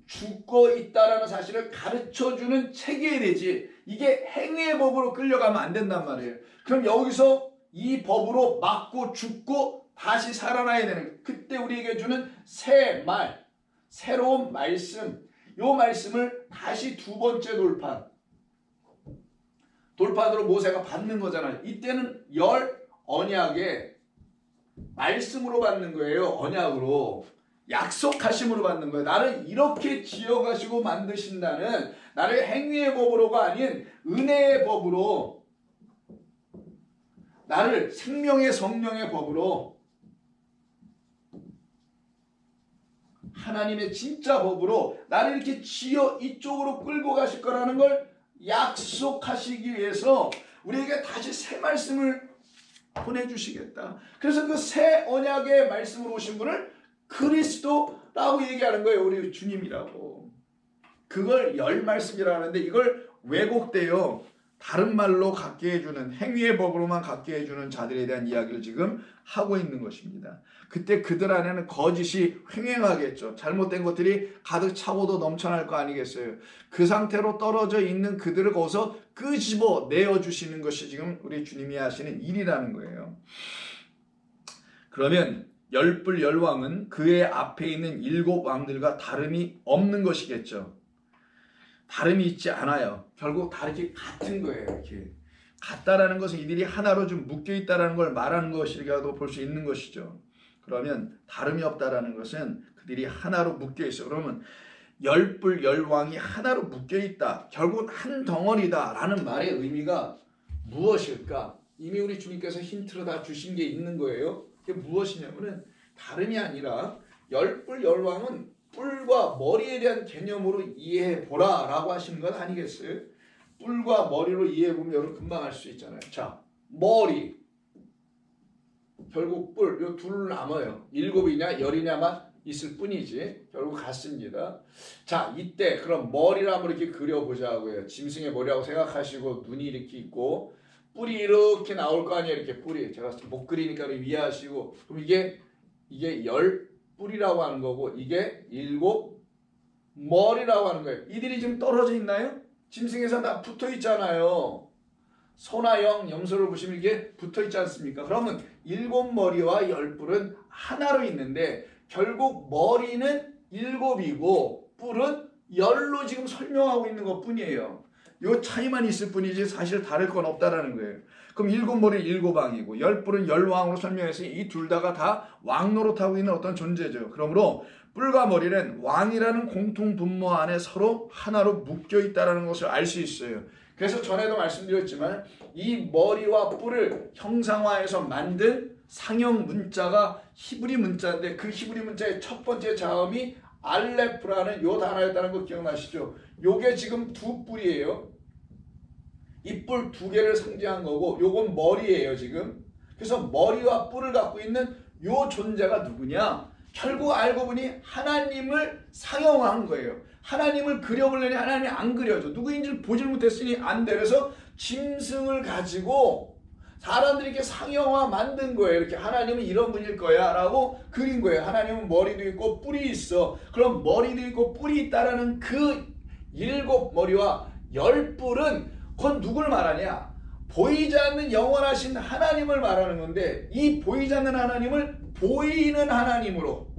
죽고 있다라는 사실을 가르쳐주는 책이어야 되지 이게 행위의 법으로 끌려가면 안 된단 말이에요. 그럼 여기서 이 법으로 맞고 죽고 다시 살아나야 되는 거예요. 그때 우리에게 주는 새 말, 새로운 말씀, 요 말씀을 다시 두 번째 돌판으로 모세가 받는 거잖아요. 이때는 열 언약의 말씀으로 받는 거예요. 언약으로. 약속하심으로 받는 거예요. 나를 이렇게 지어가시고 만드신다는 나를 행위의 법으로가 아닌 은혜의 법으로 나를 생명의 성령의 법으로 하나님의 진짜 법으로 나를 이렇게 지어 이쪽으로 끌고 가실 거라는 걸 약속하시기 위해서 우리에게 다시 새 말씀을 보내주시겠다. 그래서 그 새 언약의 말씀으로 오신 분을 그리스도라고 얘기하는 거예요. 우리 주님이라고. 그걸 열 말씀이라고 하는데 이걸 왜곡되어 다른 말로 갖게 해주는 행위의 법으로만 갖게 해주는 자들에 대한 이야기를 지금 하고 있는 것입니다. 그때 그들 안에는 거짓이 횡행하겠죠. 잘못된 것들이 가득 차고도 넘쳐날 거 아니겠어요. 그 상태로 떨어져 있는 그들을 거기서 끄집어 내어주시는 것이 지금 우리 주님이 하시는 일이라는 거예요. 그러면 열불 열왕은 그의 앞에 있는 일곱 왕들과 다름이 없는 것이겠죠. 다름이 있지 않아요. 결국 다 이렇게 같은 거예요. 이렇게 같다라는 것은 이들이 하나로 좀 묶여 있다라는 걸 말하는 것이라도 볼 수 있는 것이죠. 그러면 다름이 없다라는 것은 그들이 하나로 묶여 있어. 그러면 열불 열왕이 하나로 묶여 있다. 결국 한 덩어리다라는 말의 의미가 무엇일까? 이미 우리 주님께서 힌트로 다 주신 게 있는 거예요. 그게 무엇이냐면은 다름이 아니라 열불 열왕은 뿔과 머리에 대한 개념으로 이해해 보라 라고 하시는 것 아니겠어요? 뿔과 머리로 이해해 보면 여러분 금방 알 수 있잖아요. 자, 머리 결국 뿔, 요 둘 남아요. 일곱이냐 열이냐만 있을 뿐이지 결국 같습니다. 자, 이때 그럼 머리를 한번 이렇게 그려보자고요. 짐승의 머리라고 생각하시고 눈이 이렇게 있고 뿔이 이렇게 나올 거 아니에요. 이렇게 뿔이 제가 못 그리니까 이해하시고 그럼 이게 열 뿔이라고 하는 거고 이게 일곱 머리라고 하는 거예요. 이들이 지금 떨어져 있나요? 짐승에서 다 붙어 있잖아요. 소나 염소를 보시면 이게 붙어 있지 않습니까? 그러면 일곱 머리와 열 뿔은 하나로 있는데 결국 머리는 일곱이고 뿔은 열로 지금 설명하고 있는 것 뿐이에요. 이 차이만 있을 뿐이지 사실 다를 건 없다라는 거예요. 그럼 일곱 머리는 일곱 왕이고 열 뿔은 열 왕으로 설명해서 이 둘 다가 다 왕 노릇하고 있는 어떤 존재죠. 그러므로 뿔과 머리는 왕이라는 공통 분모 안에 서로 하나로 묶여 있다는 것을 알 수 있어요. 그래서 전에도 말씀드렸지만 이 머리와 뿔을 형상화해서 만든 상형 문자가 히브리 문자인데 그 히브리 문자의 첫 번째 자음이 알레프라는 요 단어였다는 거 기억나시죠? 요게 지금 두 뿔이에요. 이 뿔 두 개를 상징한 거고 요건 머리예요 지금. 그래서 머리와 뿔을 갖고 있는 요 존재가 누구냐? 결국 알고 보니 하나님을 상형화한 거예요. 하나님을 그려보려니 하나님이 안 그려져. 누구인지를 보질 못했으니 안 돼. 그래서 짐승을 가지고 사람들이 이렇게 상형화 만든 거예요. 이렇게 하나님은 이런 분일 거야 라고 그린 거예요. 하나님은 머리도 있고 뿔이 있어. 그럼 머리도 있고 뿔이 있다라는 그 일곱 머리와 열 뿔은 그건 누굴 말하냐? 보이지 않는 영원하신 하나님을 말하는 건데 이 보이지 않는 하나님을 보이는 하나님으로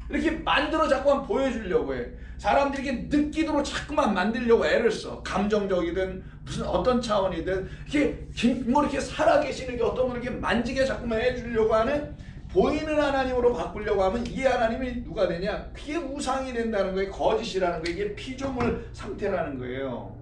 이렇게 만들어 자꾸만 보여주려고 해. 사람들이 느끼도록 자꾸만 만들려고 애를 써. 감정적이든 무슨 어떤 차원이든 이렇게 살아계시는 게 어떤 분을 이렇게 만지게 자꾸만 해주려고 하는 보이는 하나님으로 바꾸려고 하면 이 하나님이 누가 되냐? 그게 우상이 된다는 거예요. 거짓이라는 거예요. 이게 피조물 상태라는 거예요.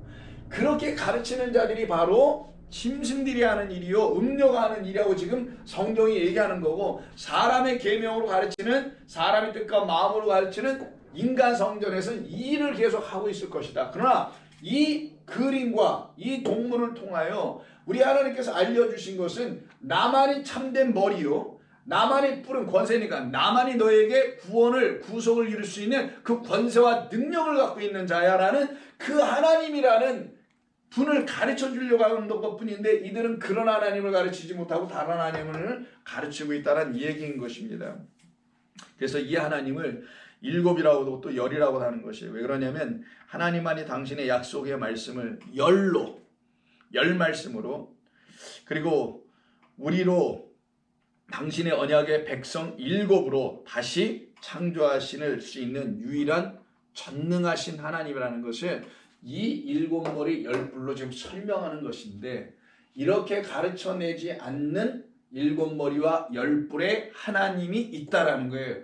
그렇게 가르치는 자들이 바로 짐승들이 하는 일이요 음료가 하는 일이라고 지금 성경이 얘기하는 거고, 사람의 계명으로 가르치는, 사람의 뜻과 마음으로 가르치는 인간 성전에서는 이 일을 계속 하고 있을 것이다. 그러나 이 그림과 이 동물을 통하여 우리 하나님께서 알려주신 것은 나만이 참된 머리요, 나만이 뿌린 권세니까, 나만이 너에게 구원을, 구속을 이룰 수 있는 그 권세와 능력을 갖고 있는 자야라는 그 하나님이라는 분을 가르쳐 주려고 하는 것뿐인데, 이들은 그런 하나님을 가르치지 못하고 다른 하나님을 가르치고 있다는 얘기인 것입니다. 그래서 이 하나님을 일곱이라고도 또 열이라고 하는 것이에요. 왜 그러냐면 하나님만이 당신의 약속의 말씀을 열 말씀으로, 그리고 우리로 당신의 언약의 백성 일곱으로 다시 창조하실 수 있는 유일한 전능하신 하나님이라는 것을 이 일곱 머리 열 뿔로 지금 설명하는 것인데, 이렇게 가르쳐내지 않는 일곱 머리와 열 뿔의 하나님이 있다라는 거예요.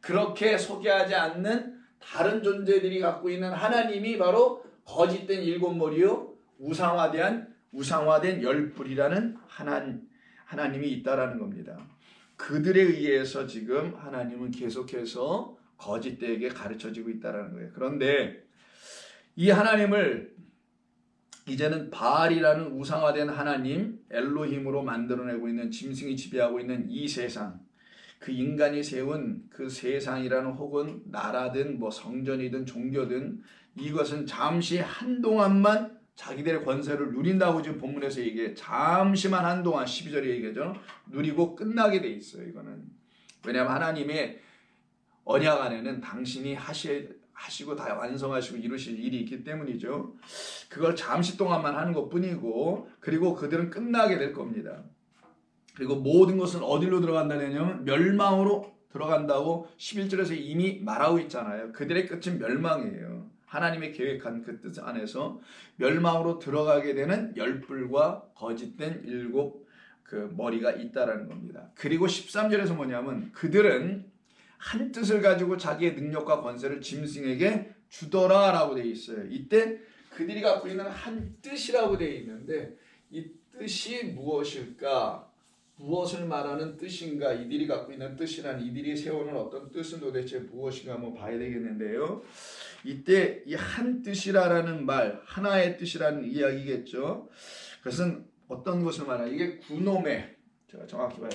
그렇게 소개하지 않는 다른 존재들이 갖고 있는 하나님이 바로 거짓된 일곱 머리요 우상화된 열 뿔이라는 하나님이 있다라는 겁니다. 그들에 의해서 지금 하나님은 계속해서 거짓되게 가르쳐지고 있다라는 거예요. 그런데 이 하나님을 이제는 바알이라는 우상화된 하나님, 엘로힘으로 만들어내고 있는, 짐승이 지배하고 있는 이 세상, 그 인간이 세운 그 세상이라는, 혹은 나라든 뭐 성전이든 종교든, 이것은 잠시 한동안만 자기들의 권세를 누린다고 지금 본문에서 얘기해. 잠시만 한동안 12절에 얘기하죠. 누리고 끝나게 돼 있어요. 이거는 왜냐하면 하나님의 언약 안에는 당신이 하시고 다 완성하시고 이루실 일이 있기 때문이죠. 그걸 잠시 동안만 하는 것뿐이고, 그리고 그들은 끝나게 될 겁니다. 그리고 모든 것은 어디로 들어간다냐면 멸망으로 들어간다고 11절에서 이미 말하고 있잖아요. 그들의 끝은 멸망이에요. 하나님의 계획한 그 뜻 안에서 멸망으로 들어가게 되는 열뿔과 거짓된 일곱 그 머리가 있다라는 겁니다. 그리고 13절에서 뭐냐면 그들은 한 뜻을 가지고 자기의 능력과 권세를 짐승에게 주더라라고 되어 있어요. 이때 그들이 갖고 있는 한 뜻이라고 되어 있는데, 이 뜻이 무엇일까? 무엇을 말하는 뜻인가? 이들이 갖고 있는 뜻이란, 이들이 세우는 어떤 뜻은 도대체 무엇인가 한번 봐야 되겠는데요. 이때 이 한 뜻이라는 말, 하나의 뜻이라는 이야기겠죠. 그것은 어떤 것을 말하냐? 이게 구노메, 제가 정확히 봐요.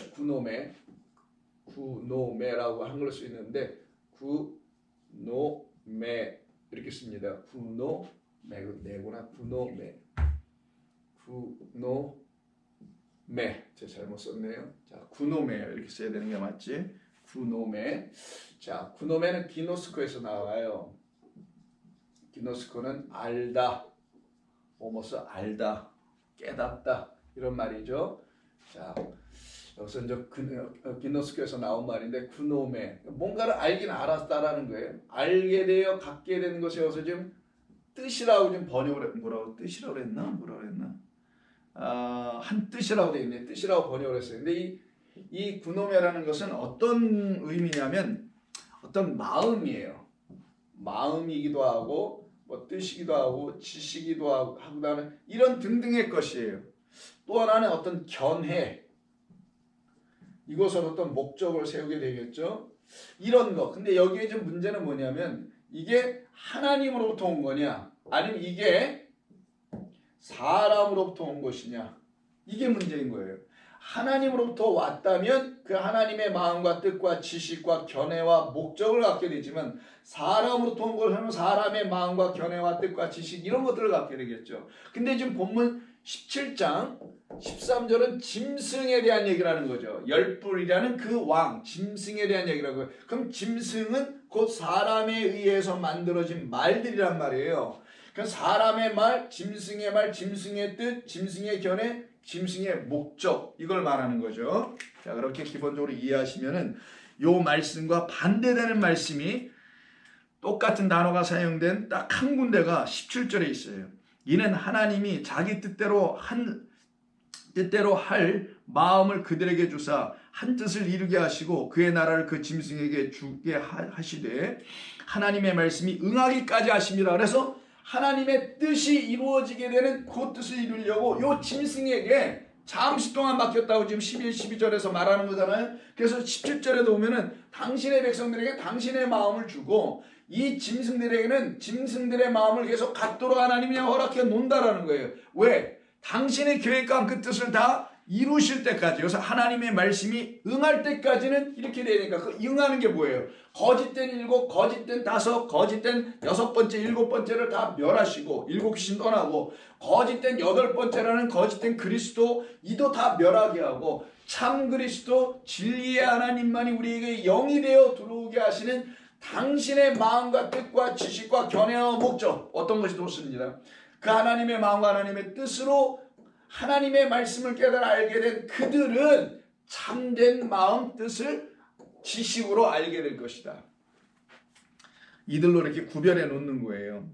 구노메라고 한글로 수 있는데, 구노메 이렇게 씁니다. 구노메구나. 구노메. 제가 잘못 썼네요. 자, 구노메 이렇게 써야 되는 게 맞지? 구노메. 자, 구노메는 기노스코에서 나와요. 기노스코는 알다, 오모스 알다, 깨닫다, 이런 말이죠. 자, 여기서 이제 기노스코에서 나온 말인데, 구노메, 뭔가를 알긴 알았다라는 거예요. 알게 되어 갖게 되는 것에 여기서 지금 뜻이라고 좀 번역을 뭐라고 뜻이라고 그랬나? 뭐라고 그랬나? 한 뜻이라고 되어 있네. 뜻이라고 번역을 했어요. 근데 이 구노메라는 것은 어떤 의미냐면 어떤 마음이에요. 마음이기도 하고 뭐 뜻이기도 하고 지식이기도 하고 하는 이런 등등의 것이에요. 또 하나는 어떤 견해, 이것은 어떤 목적을 세우게 되겠죠. 이런 거. 근데 여기에 좀 문제는 뭐냐면 이게 하나님으로부터 온 거냐, 아니면 이게 사람으로부터 온 것이냐, 이게 문제인 거예요. 하나님으로부터 왔다면 그 하나님의 마음과 뜻과 지식과 견해와 목적을 갖게 되지만, 사람으로부터 온 것은 사람의 마음과 견해와 뜻과 지식, 이런 것들을 갖게 되겠죠. 근데 지금 본문 17장 13절은 짐승에 대한 얘기를 하는 거죠. 열뿔이라는 그 왕, 짐승에 대한 얘기라고 해요. 그럼 짐승은 곧 사람에 의해서 만들어진 말들이란 말이에요. 그 사람의 말, 짐승의 뜻, 짐승의 견해, 짐승의 목적 이걸 말하는 거죠. 자, 그렇게 기본적으로 이해하시면은 요 말씀과 반대되는 말씀이 똑같은 단어가 사용된 딱 한 군데가 17절에 있어요. 이는 하나님이 자기 뜻대로 할 마음을 그들에게 주사 한 뜻을 이루게 하시고 그의 나라를 그 짐승에게 주게 하시되 하나님의 말씀이 응하기까지 하십니다. 그래서 하나님의 뜻이 이루어지게 되는 그 뜻을 이루려고 요 짐승에게 잠시 동안 맡겼다고 지금 11, 12절에서 말하는 거잖아요. 그래서 17절에도 보면은 당신의 백성들에게 당신의 마음을 주고 이 짐승들에게는 짐승들의 마음을 계속 갖도록 하나님이 허락해 놓는다라는 거예요. 왜? 당신의 계획과 그 뜻을 다 이루실 때까지. 그래서 하나님의 말씀이 응할 때까지는 이렇게 되니까 그 응하는 게 뭐예요? 거짓된 7, 거짓된 5, 거짓된 6번째, 7번째를 다 멸하시고 7귀신 떠나고 거짓된 8번째라는 거짓된 그리스도 이도 다 멸하게 하고 참 그리스도 진리의 하나님만이 우리에게 영이 되어 들어오게 하시는 당신의 마음과 뜻과 지식과 견해와 목적 어떤 것이 좋습니다. 그 하나님의 마음과 하나님의 뜻으로 하나님의 말씀을 깨달아 알게 된 그들은 참된 마음 뜻을 지식으로 알게 될 것이다. 이들로 이렇게 구별해 놓는 거예요.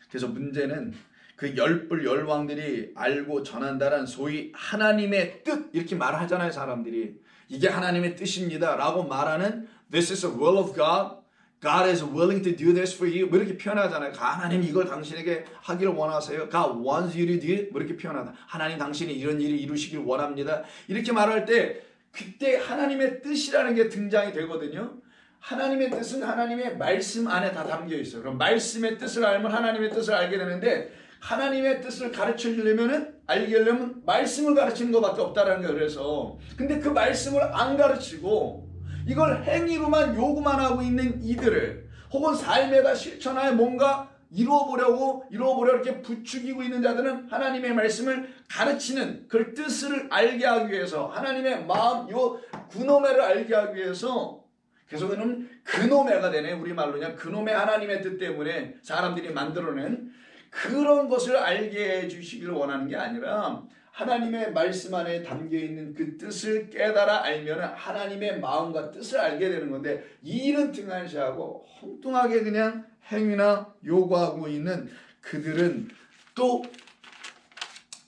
그래서 문제는 그 10뿔 10왕들이 알고 전한다는 소위 하나님의 뜻 이렇게 말하잖아요. 사람들이 이게 하나님의 뜻입니다 라고 말하는 This is the will of God. God is willing to do this for you. 뭐 이렇게 표현하잖아요. 하나님 이걸 당신에게 하기를 원하세요. God wants you to do it. 뭐 이렇게 표현하다. 하나님 당신이 이런 일을 이루시길 원합니다. 이렇게 말할 때 그때 하나님의 뜻이라는 게 등장이 되거든요. 하나님의 뜻은 하나님의 말씀 안에 다 담겨 있어요. 그럼 말씀의 뜻을 알면 하나님의 뜻을 알게 되는데 하나님의 뜻을 가르쳐 주려면은 알게 하려면 말씀을 가르치는 것밖에 없다라는 거예요. 그래서 근데 그 말씀을 안 가르치고 이걸 행위로만 요구만 하고 있는 이들을 혹은 삶에다 실천하여 뭔가 이루어보려고 이렇게 부추기고 있는 자들은 하나님의 말씀을 가르치는 그 뜻을 알게 하기 위해서 하나님의 마음 요 그노메를 알게 하기 위해서 계속은 그노메가 되네. 우리말로 그냥 그노메 하나님의 뜻 때문에 사람들이 만들어낸 그런 것을 알게 해주시기를 원하는 게 아니라 하나님의 말씀 안에 담겨있는 그 뜻을 깨달아 알면 하나님의 마음과 뜻을 알게 되는 건데 이 일은 등한시하고 엉뚱하게 그냥 행위나 요구하고 있는 그들은 또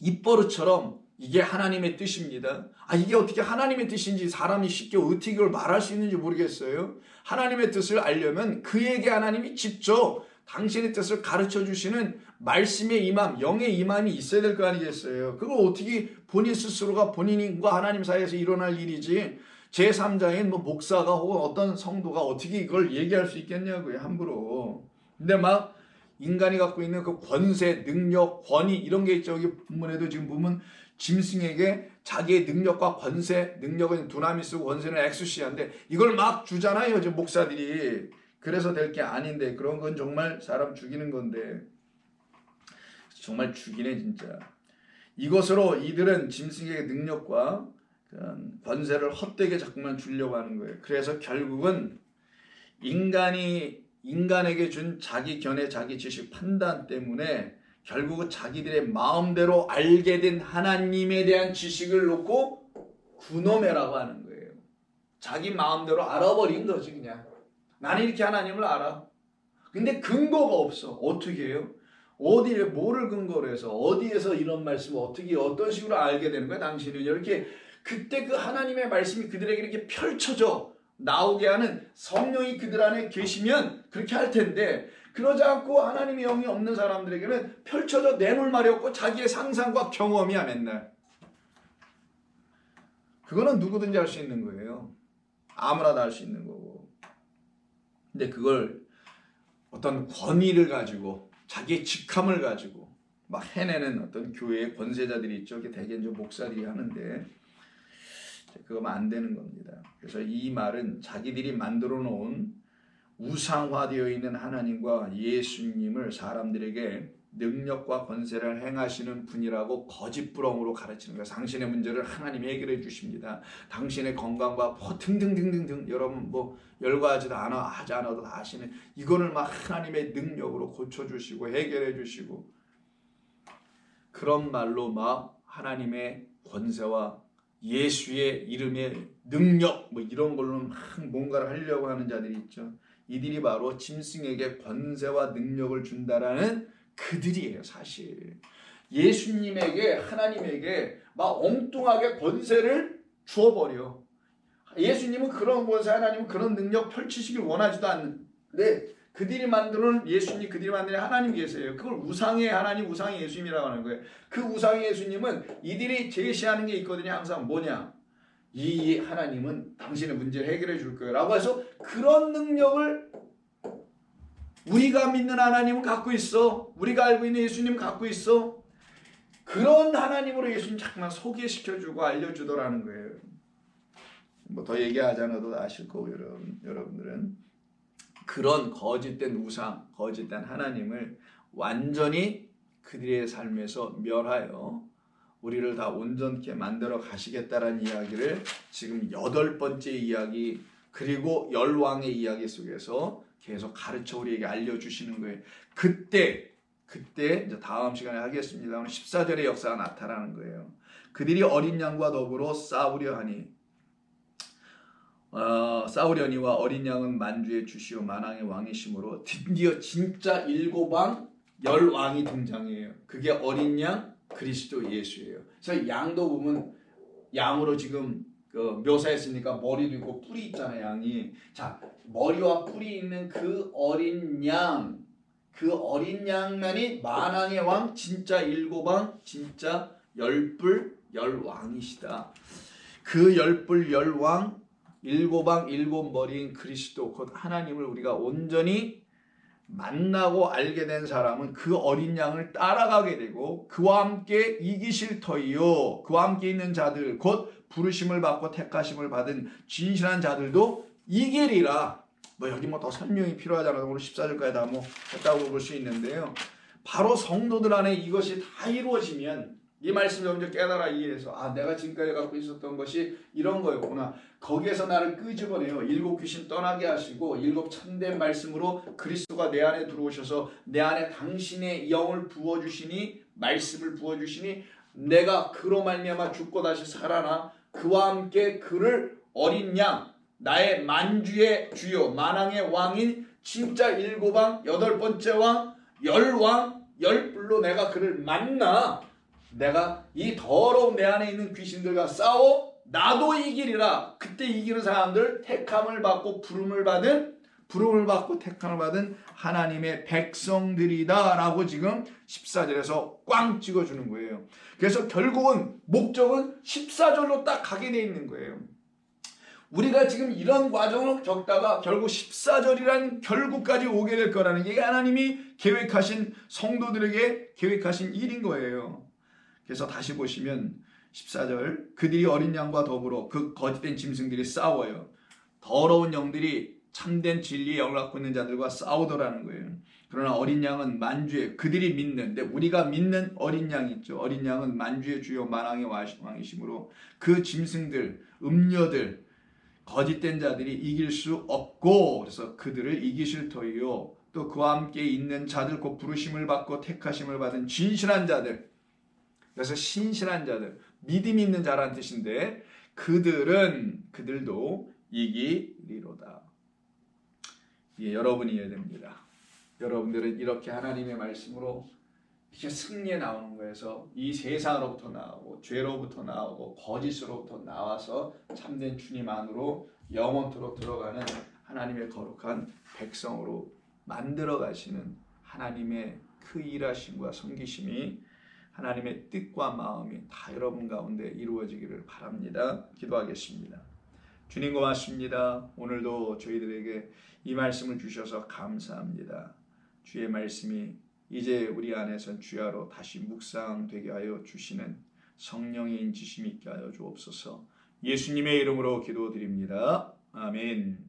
입버릇처럼 이게 하나님의 뜻입니다. 이게 어떻게 하나님의 뜻인지 사람이 쉽게 어떻게 이걸 말할 수 있는지 모르겠어요. 하나님의 뜻을 알려면 그에게 하나님이 직접 당신의 뜻을 가르쳐 주시는 말씀의 임함, 영의 임함이 있어야 될 거 아니겠어요. 그걸 어떻게 본인 스스로가 본인과 하나님 사이에서 일어날 일이지 제3자인 뭐 목사가 혹은 어떤 성도가 어떻게 이걸 얘기할 수 있겠냐고요. 함부로. 근데 막 인간이 갖고 있는 그 권세, 능력, 권위 이런 게 있죠. 여기 본문에도 지금 보면 짐승에게 자기의 능력과 권세, 능력은 두나미스고 권세는 엑수시아인데 이걸 막 주잖아요. 지금 목사들이. 그래서 될 게 아닌데 그런 건 정말 사람 죽이는 건데 정말 죽이네 진짜. 이것으로 이들은 짐승에게 능력과 권세를 헛되게 자꾸만 주려고 하는 거예요. 그래서 결국은 인간에게 준 자기 견해, 자기 지식, 판단 때문에 결국은 자기들의 마음대로 알게 된 하나님에 대한 지식을 놓고 구노메라고 하는 거예요. 자기 마음대로 알아버린 거지 그냥. 나는 이렇게 하나님을 알아. 근데 근거가 없어. 어떻게 해요? 어디에 뭐를 근거로 해서 어디에서 이런 말씀을 어떻게 어떤 식으로 알게 되는 거야 당신은. 이렇게 그때 그 하나님의 말씀이 그들에게 이렇게 펼쳐져 나오게 하는 성령이 그들 안에 계시면 그렇게 할 텐데 그러지 않고 하나님의 영이 없는 사람들에게는 펼쳐져 내놓을 말이 없고 자기의 상상과 경험이야 맨날. 그거는 누구든지 할 수 있는 거예요. 아무나 다 할 수 있는 거고. 근데 그걸 어떤 권위를 가지고 자기의 직함을 가지고 막 해내는 어떤 교회의 권세자들이 있죠. 대개 이제 목사들이 하는데 그거면 안 되는 겁니다. 그래서 이 말은 자기들이 만들어 놓은 우상화되어 있는 하나님과 예수님을 사람들에게 능력과 권세를 행하시는 분이라고 거짓부렁으로 가르치는 거예요. 당신의 문제를 하나님이 해결해 주십니다. 당신의 건강과 뭐 등등등등등 여러분 뭐 열거하지도 하지 않아도 다 아시는 이거를 막 하나님의 능력으로 고쳐주시고 해결해 주시고 그런 말로 막 하나님의 권세와 예수의 이름의 능력 뭐 이런 걸로 막 뭔가를 하려고 하는 자들이 있죠. 이들이 바로 짐승에게 권세와 능력을 준다라는 그들이에요. 사실 예수님에게 하나님에게 막 엉뚱하게 권세를 주어버려. 예수님은 그런 권세 하나님은 그런 능력 펼치시길 원하지도 않는데 그들이 만드는 예수님 그들이 만드는 하나님 계세요. 그걸 우상의 하나님 우상의 예수님이라고 하는 거예요. 그 우상의 예수님은 이들이 제시하는 게 있거든요. 항상 뭐냐 이 하나님은 당신의 문제를 해결해 줄 거예요 라고 해서 그런 능력을 우리가 믿는 하나님은 갖고 있어. 우리가 알고 있는 예수님은 갖고 있어. 그런 하나님으로 예수님 자꾸만 소개시켜주고 알려주더라는 거예요. 뭐 더 얘기하지 않아도 아실 거고 여러분들은 그런 거짓된 우상, 거짓된 하나님을 완전히 그들의 삶에서 멸하여 우리를 다 온전케 만들어 가시겠다라는 이야기를 지금 8번째 이야기 그리고 열왕의 이야기 속에서 계속 가르쳐 우리에게 알려주시는 거예요. 그때 이제 다음 시간에 하겠습니다. 14절의 역사가 나타나는 거예요. 그들이 어린 양과 더불어 싸우려니와 어린 양은 만주의 주시오 만왕의 왕이심으로 드디어 진짜 7왕 10왕이 등장해요. 그게 어린 양 그리스도 예수예요. 그래서 양도 보면 양으로 지금 묘사했으니까 머리도 있고 뿔이 있잖아요. 양이. 자, 머리와 뿔이 있는 그 어린 양만이 만왕의 왕 진짜 7왕 진짜 10뿔 10왕이시다. 그 10뿔 10왕 7왕 7머리인 그리스도 곧 하나님을 우리가 온전히 만나고 알게 된 사람은 그 어린 양을 따라가게 되고 그와 함께 이기실 터이요 그와 함께 있는 자들 곧 부르심을 받고 택하심을 받은 진실한 자들도 이기리라. 뭐 여기 뭐 더 설명이 필요하잖아요. 오늘 14절까지 다 뭐 했다고 볼 수 있는데요. 바로 성도들 안에 이것이 다 이루어지면 이 말씀을 먼저 깨달아 이해해서 내가 지금까지 갖고 있었던 것이 이런 거였구나. 거기에서 나를 끄집어내요. 7 귀신 떠나게 하시고 7 참된 말씀으로 그리스도가 내 안에 들어오셔서 내 안에 당신의 영을 부어주시니 말씀을 부어주시니 내가 그로 말미암아 죽고 다시 살아나 그와 함께 그를 어린 양 나의 만주의 주요 만왕의 왕인 진짜 7왕 8번째 왕 10왕 10뿔로 내가 그를 만나 내가 이 더러운 내 안에 있는 귀신들과 싸워 나도 이기리라. 그때 이기는 사람들 택함을 받고 부름을 받고 택함을 받은 하나님의 백성들이다 라고 지금 14절에서 꽝 찍어주는 거예요. 그래서 결국은 목적은 14절로 딱 가게 돼 있는 거예요. 우리가 지금 이런 과정을 겪다가 결국 14절이란 결국까지 오게 될 거라는 게 하나님이 계획하신 성도들에게 계획하신 일인 거예요. 그래서 다시 보시면 14절 그들이 어린 양과 더불어 그 거짓된 짐승들이 싸워요. 더러운 영들이 참된 진리에 영을 갖고 있는 자들과 싸우더라는 거예요. 그러나 어린 양은 만주의 그들이 믿는 우리가 믿는 어린 양 있죠. 어린 양은 만주의 주요 만왕의 왕이심으로 그 짐승들 음녀들 거짓된 자들이 이길 수 없고 그래서 그들을 이기실 터이요 또 그와 함께 있는 자들 곧 부르심을 받고 택하심을 받은 진실한 자들 그래서 신실한 자들 믿음이 있는 자라는 뜻인데 그들도 이기리로다. 이게 여러분이 이해야 됩니다. 여러분들은 이렇게 하나님의 말씀으로 이렇게 승리에 나오는 거에서 이 세상으로부터 나오고 죄로부터 나오고 거짓으로부터 나와서 참된 주님 안으로 영원토록 들어가는 하나님의 거룩한 백성으로 만들어 가시는 하나님의 그 일하심과 섬기심이 하나님의 뜻과 마음이 다 여러분 가운데 이루어지기를 바랍니다. 기도하겠습니다. 주님 고맙습니다. 오늘도 저희들에게 이 말씀을 주셔서 감사합니다. 주의 말씀이 이제 우리 안에선 주야로 다시 묵상되게 하여 주시는 성령의 인치심이 있게 하여 주옵소서. 예수님의 이름으로 기도드립니다. 아멘.